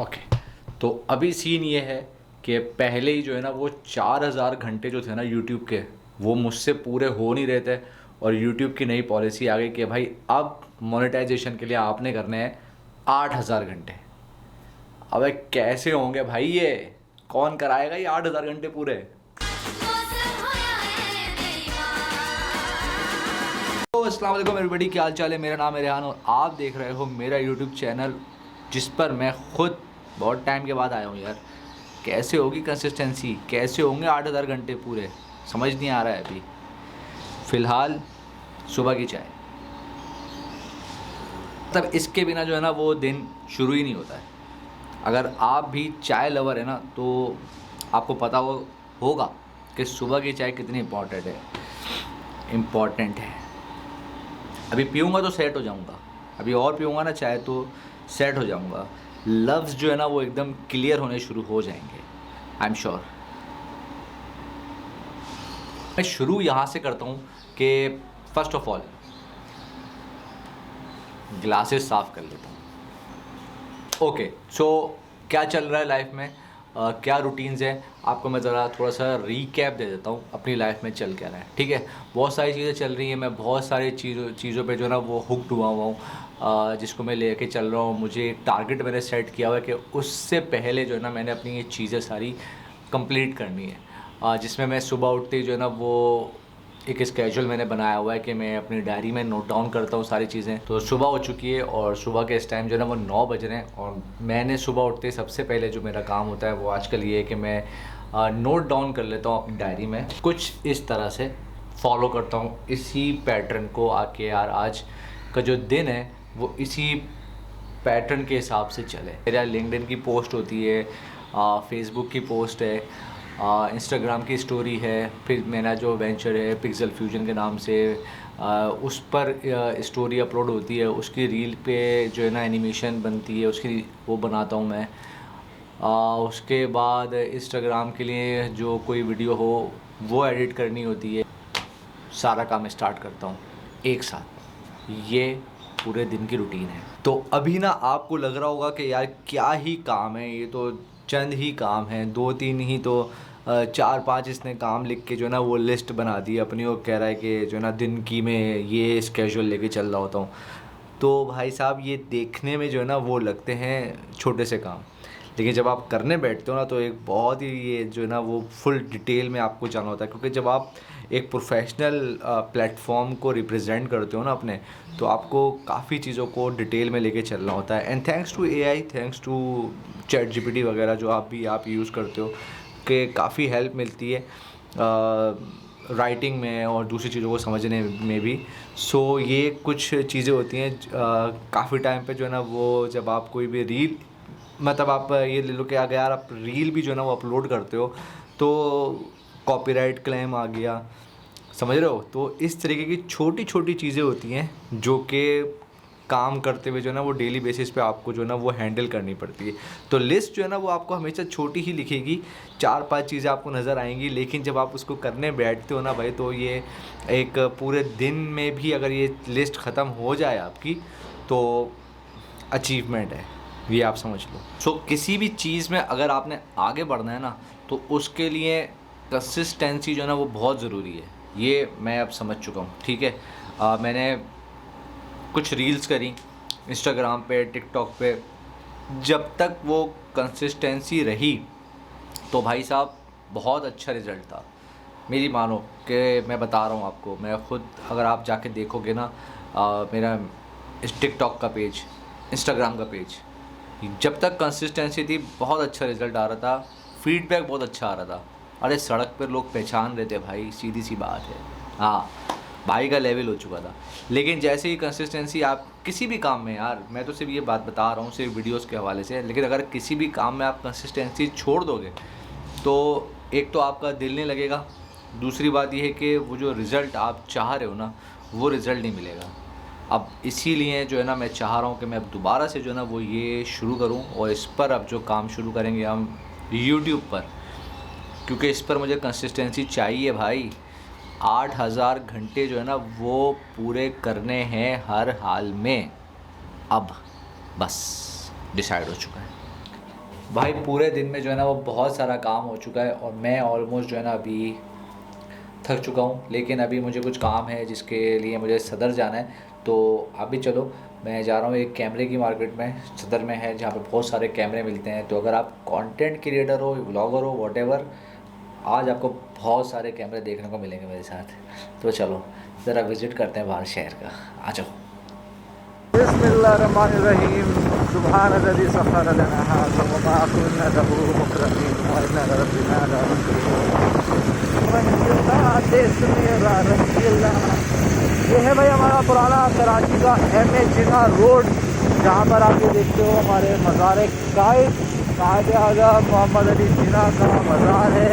Okay, तो अभी scene ये है कि पहले ही जो है ना वो 4000 घंटे जो थे ना यूट्यूब के, वो मुझसे पूरे हो नहीं रहे थे। और यूट्यूब की नई पॉलिसी आ गई कि भाई अब मोनेटाइजेशन के लिए आपने करने हैं 8000 घंटे। अबे कैसे होंगे भाई, ये कौन कराएगा ये 8000 घंटे पूरे? तो अस्सलाम वालेकुम एवरीबॉडी, क्या हाल चाल है? मेरा नाम है रेहान और आप देख रहे हो मेरा यूट्यूब चैनल, जिस पर मैं खुद बहुत टाइम के बाद आया हूँ। यार कैसे होगी कंसिस्टेंसी, कैसे होंगे 8000 घंटे पूरे, समझ नहीं आ रहा है अभी। फ़िलहाल सुबह की चाय, तब इसके बिना जो है ना वो दिन शुरू ही नहीं होता है। अगर आप भी चाय लवर है ना तो आपको पता होगा कि सुबह की चाय कितनी इम्पॉर्टेंट है। अभी पीऊँगा तो सेट हो जाऊँगा, अभी और पीऊँगा ना चाय तो सेट हो जाऊँगा। लफ्ज़ जो है ना वो एकदम क्लियर होने शुरू हो जाएंगे, आई एम श्योर। मैं शुरू यहाँ से करता हूँ कि फ़र्स्ट ऑफ ऑल ग्लासेस साफ़ कर लेता हूँ। ओके, सो क्या चल रहा है लाइफ में, क्या रूटीन्स हैं, आपको मैं ज़रा थोड़ा सा रीकैप दे देता हूँ अपनी लाइफ में चल क्या रहा है। ठीक है, बहुत सारी चीज़ें चल रही हैं, मैं बहुत सारी चीज़ों पे जो है ना वो हुक्ड हुआ हूँ, जिसको मैं लेके चल रहा हूँ। मुझे एक टारगेट मैंने सेट किया हुआ है कि उससे पहले जो है ना मैंने अपनी ये चीज़ें सारी कंप्लीट करनी है, जिसमें मैं सुबह उठते ही जो है ना वो एक स्केड्यूल मैंने बनाया हुआ है कि मैं अपनी डायरी में नोट डाउन करता हूँ सारी चीज़ें। तो सुबह हो चुकी है और सुबह के इस टाइम जो है ना वो 9 बज रहे हैं और मैंने सुबह उठते ही सबसे पहले जो मेरा काम होता है वो आजकल ये है कि मैं नोट डाउन कर लेता हूँ अपनी डायरी में। कुछ इस तरह से फॉलो करता हूँ इसी पैटर्न को, आके यार आज का जो दिन है वो इसी पैटर्न के हिसाब से चले। मेरा लिंक्डइन की पोस्ट होती है, फेसबुक की पोस्ट है, इंस्टाग्राम की स्टोरी है, फिर मेरा जो वेंचर है पिक्सल फ्यूजन के नाम से, उस पर स्टोरी अपलोड होती है, उसकी रील पे जो है ना एनिमेशन बनती है, उसकी वो बनाता हूँ मैं। उसके बाद इंस्टाग्राम के लिए जो कोई वीडियो हो वो एडिट करनी होती है। सारा काम स्टार्ट करता हूँ एक साथ, ये पूरे दिन की रूटीन है। तो अभी ना आपको लग रहा होगा कि यार क्या ही काम है, ये तो चंद ही काम हैं, 2-3 ही तो 4-5 इसने काम लिख के जो है ना वो लिस्ट बना दी अपनी, वो कह रहा है कि जो है ना दिन की मैं ये स्केड्यूल लेके चल रहा होता हूँ। तो भाई साहब ये देखने में जो है ना वो लगते हैं छोटे से काम, लेकिन जब आप करने बैठते हो ना तो एक बहुत ही ये जो है ना वो फुल डिटेल में आपको जाना होता है। क्योंकि जब आप एक प्रोफेशनल प्लेटफॉर्म को रिप्रेजेंट करते हो ना अपने, तो आपको काफ़ी चीज़ों को डिटेल में लेके चलना होता है। And thanks to AI, thanks to chat GPT वगैरह जो आप यूज़ करते हो, कि काफ़ी हेल्प मिलती है राइटिंग में और दूसरी चीज़ों को समझने में भी। सो ये कुछ चीज़ें होती हैं काफ़ी टाइम पे जो है ना वो, जब आप कोई भी रील, मतलब आप ये ले लो कि अगर यार आप रील भी जो है ना वो अपलोड करते हो तो कॉपीराइट क्लेम आ गया, समझ रहे हो? तो इस तरीके की छोटी छोटी चीज़ें होती हैं जो कि काम करते हुए जो है ना वो डेली बेसिस पे आपको जो है ना वो हैंडल करनी पड़ती है। तो लिस्ट जो है ना वो आपको हमेशा छोटी ही लिखेगी, 4-5 चीज़ें आपको नज़र आएंगी, लेकिन जब आप उसको करने बैठते हो ना भाई, तो ये एक पूरे दिन में भी अगर ये लिस्ट ख़त्म हो जाए आपकी तो अचीवमेंट है, ये आप समझ लो। सो किसी भी चीज़ में अगर आपने आगे बढ़ना है ना तो उसके लिए कंसिस्टेंसी जो है ना वो बहुत ज़रूरी है, ये मैं अब समझ चुका हूँ। ठीक है, मैंने कुछ रील्स करी इंस्टाग्राम पे, टिकटॉक पे, जब तक वो कंसिस्टेंसी रही तो भाई साहब बहुत अच्छा रिज़ल्ट था। मेरी मानो कि मैं बता रहा हूँ आपको, मैं ख़ुद, अगर आप जाके देखोगे ना मेरा इस टिकटॉक का पेज, इंस्टाग्राम का पेज, जब तक कंसिस्टेंसी थी बहुत अच्छा रिज़ल्ट आ रहा था, फीडबैक बहुत अच्छा आ रहा था। अरे सड़क पर लोग पहचान रहे थे भाई, सीधी सी बात है। हाँ, भाई का लेवल हो चुका था। लेकिन जैसे ही कंसिस्टेंसी आप किसी भी काम में, यार मैं तो सिर्फ ये बात बता रहा हूँ सिर्फ वीडियोस के हवाले से, लेकिन अगर किसी भी काम में आप कंसिस्टेंसी छोड़ दोगे तो एक तो आपका दिल नहीं लगेगा, दूसरी बात यह है कि वो जो रिज़ल्ट आप चाह रहे हो ना वो रिज़ल्ट नहीं मिलेगा। अब इसीलिए जो है ना मैं चाह रहा हूँ कि मैं अब दोबारा से जो है ना वो ये शुरू करूँ, और इस पर अब जो काम शुरू करेंगे हम यूट्यूब पर, क्योंकि इस पर मुझे कंसिस्टेंसी चाहिए भाई। 8000 घंटे जो है ना वो पूरे करने हैं हर हाल में, अब बस डिसाइड हो चुका है। भाई पूरे दिन में जो है ना वो बहुत सारा काम हो चुका है और मैं ऑलमोस्ट जो है ना अभी थक चुका हूँ, लेकिन अभी मुझे कुछ काम है जिसके लिए मुझे सदर जाना है। तो अभी चलो मैं जा रहा हूँ एक कैमरे की मार्केट में, सदर में है, जहाँ पे बहुत सारे कैमरे मिलते हैं। तो अगर आप कंटेंट क्रिएटर हो, व्लॉगर हो, व्हाटएवर, आज आपको बहुत सारे कैमरे देखने को मिलेंगे मेरे साथ। तो चलो ज़रा विज़िट करते हैं बाहर शहर का, आ जाओ। बिस्मिल्लाहिर्रहमानिर्रहीम। सुब्हानल्लज़ी सख़्ख़र लना हाज़ा व मा कुन्ना लहू मुक़रिनीन व इन्ना लिरब्बिना लमूक़िनून। ये है भाई हमारा पुराना कराची का एम.ए. जिन्ना रोड, जहाँ पर आप ये देखते हो हमारे मज़ार कायद आज़म मोहम्मद अली जिन्ना का मज़ार है।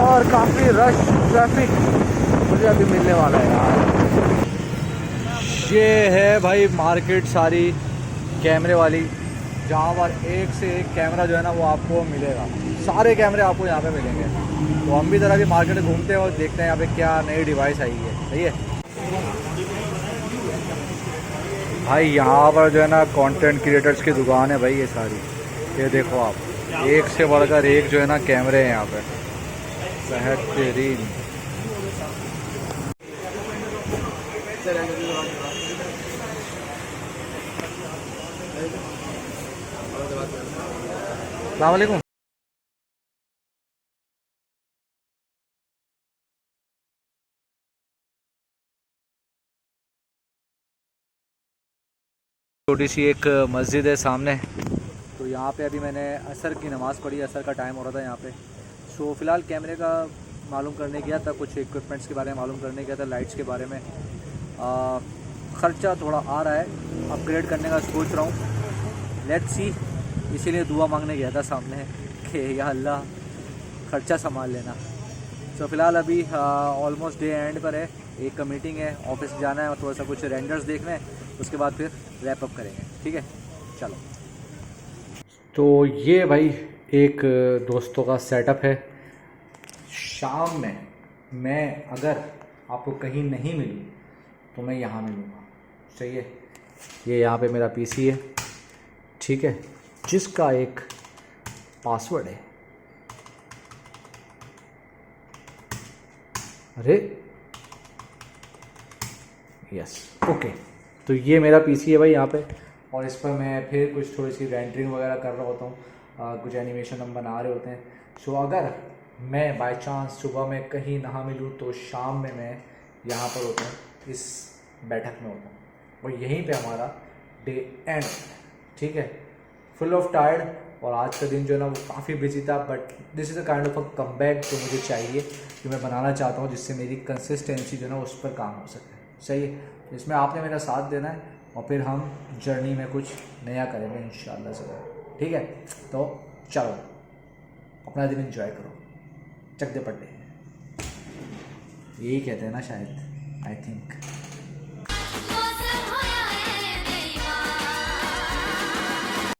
और काफ़ी रश ट्रैफिक मुझे अभी मिलने वाला है यार। ये है भाई मार्केट सारी कैमरे वाली, जहाँ पर एक से एक कैमरा जो है ना वो आपको मिलेगा। सारे कैमरे आपको यहाँ पे मिलेंगे। तो हम भी ज़रा भी मार्केट में घूमते हैं और देखते हैं यहाँ पे क्या नई डिवाइस आई है। सही है भाई, यहाँ पर जो है ना कंटेंट क्रिएटर्स की दुकान है भाई ये सारी। ये देखो आप, एक से बढ़कर एक जो है ना कैमरे हैं यहाँ पे, बेहतरीन। अस्सलाम वालेकुम। छोटी सी एक मस्जिद है सामने, तो यहाँ पे अभी मैंने असर की नमाज़ पढ़ी। असर का टाइम हो रहा था यहाँ पे। सो फ़िलहाल कैमरे का मालूम करने गया था, कुछ इक्विपमेंट्स के बारे में मालूम करने गया था, लाइट्स के बारे में। ख़र्चा थोड़ा आ रहा है, अपग्रेड करने का सोच रहा हूँ। लेट्स सी, इसीलिए दुआ मांगने गया था सामने कि या अल्लाह ख़र्चा संभाल लेना। सो फ़िलहाल अभी ऑलमोस्ट डे एंड पर है, एक मीटिंग है, ऑफिस जाना है और थोड़ा सा कुछ रेंडर्स देखना है, उसके बाद फिर रैप अप करेंगे। ठीक है, चलो। तो ये भाई एक दोस्तों का सेटअप है। शाम में मैं अगर आपको कहीं नहीं मिलूँ तो मैं यहाँ मिलूँगा। सही है, ये यहाँ पे मेरा पीसी है, ठीक है, जिसका एक पासवर्ड है। अरे यस, ओके। तो ये मेरा पीसी है भाई यहाँ पे, और इस पर मैं फिर कुछ थोड़ी सी रेंडरिंग वगैरह कर रहा होता हूँ, कुछ एनिमेशन हम बना रहे होते हैं। सो अगर मैं बाय चांस सुबह में कहीं ना मिलूँ तो शाम में मैं यहाँ पर होता हूँ, इस बैठक में होता हूँ, और यहीं पे हमारा डे एंड, ठीक है। फुल ऑफ टायर्ड, और आज का दिन जो है ना वो काफ़ी बिजी था, but this is a kind of a comeback जो मुझे चाहिए, जो मैं बनाना चाहता हूँ, जिससे मेरी कंसिस्टेंसी जो है ना उस पर काम हो सके। सही है, इसमें आपने मेरा साथ देना है और फिर हम जर्नी में कुछ नया करेंगे इंशाल्लाह से। ठीक है, तो चलो अपना दिन एंजॉय करो, चक दे पट्टे, यही कहते हैं ना शायद, आई थिंक।